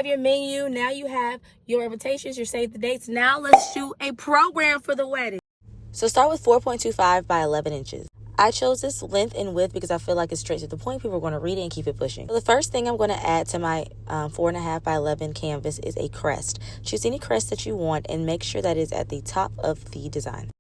Have your menu. Now you have your invitations, your save the dates. Now let's shoot a program for the wedding. So start with 4.25 by 11 inches. I chose this length and width because I feel like it's straight to the point. People are going to read it and keep it pushing. So the first thing I'm going to add to my 4.5 by 11 canvas is a crest. Choose any crest that you want and make sure that it's at the top of the design.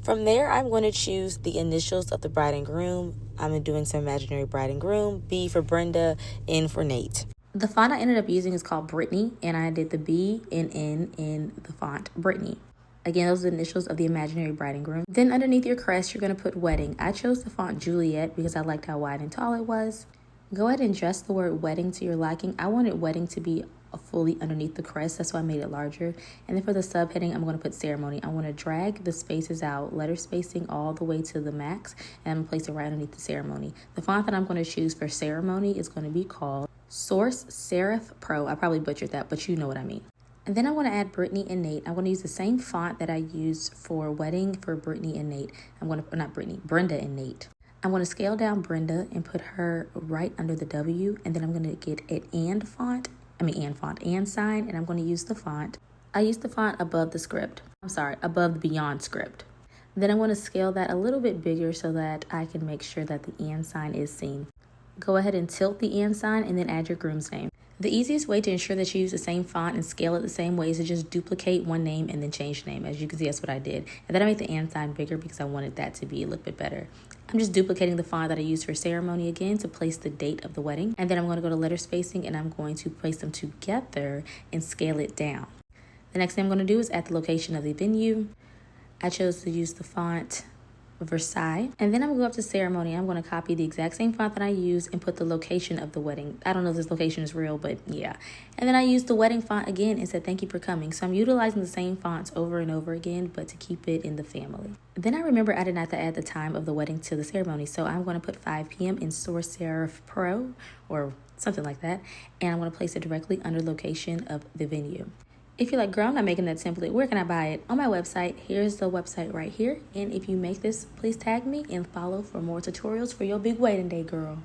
From there, I'm going to choose the initials of the bride and groom. I'm doing some imaginary bride and groom. B for Brenda, N for Nate. The font I ended up using is called Brittany, and I did the B and N in the font Brittany. Again, those are the initials of the imaginary bride and groom. Then underneath your crest, you're going to put wedding. I chose the font Juliet because I liked how wide and tall it was. Go ahead and adjust the word wedding to your liking. I wanted wedding to be fully underneath the crest. That's why I made it larger. And then for the subheading, I'm going to put ceremony. I want to drag the spaces out, letter spacing all the way to the max, and I'm going to place it right underneath the ceremony. The font that I'm going to choose for ceremony is going to be called Source Serif Pro. I probably butchered that, but you know what I mean. And then I want to add Brittany and Nate. I'm going to use the same font that I used for wedding for Brittany and Nate. Brenda and Nate. I'm going to scale down Brenda and put her right under the W. And then I'm going to get an and sign, and I'm going to use the font. I use the font above the beyond script. Then I want to scale that a little bit bigger so that I can make sure that the and sign is seen. Go ahead and tilt the and sign and then add your groom's name. The easiest way to ensure that you use the same font and scale it the same way is to just duplicate one name and then change the name. As you can see, that's what I did. And then I made the and sign bigger because I wanted that to be a little bit better. I'm just duplicating the font that I used for ceremony again to place the date of the wedding. And then I'm going to go to letter spacing and I'm going to place them together and scale it down. The next thing I'm going to do is add the location of the venue. I chose to use the font Versailles. And then I'm going to go up to ceremony. I'm going to copy the exact same font that I used and put the location of the wedding. I don't know if this location is real, but yeah. And then I used the wedding font again and said, thank you for coming. So I'm utilizing the same fonts over and over again, but to keep it in the family. Then I remember I did not have to add the time of the wedding to the ceremony. So I'm going to put 5 p.m. in Source Serif Pro or something like that. And I'm going to place it directly under location of the venue. If you're like, girl, I'm not making that template, where can I buy it? On my website. Here's the website right here. And if you make this, please tag me and follow for more tutorials for your big wedding day, girl.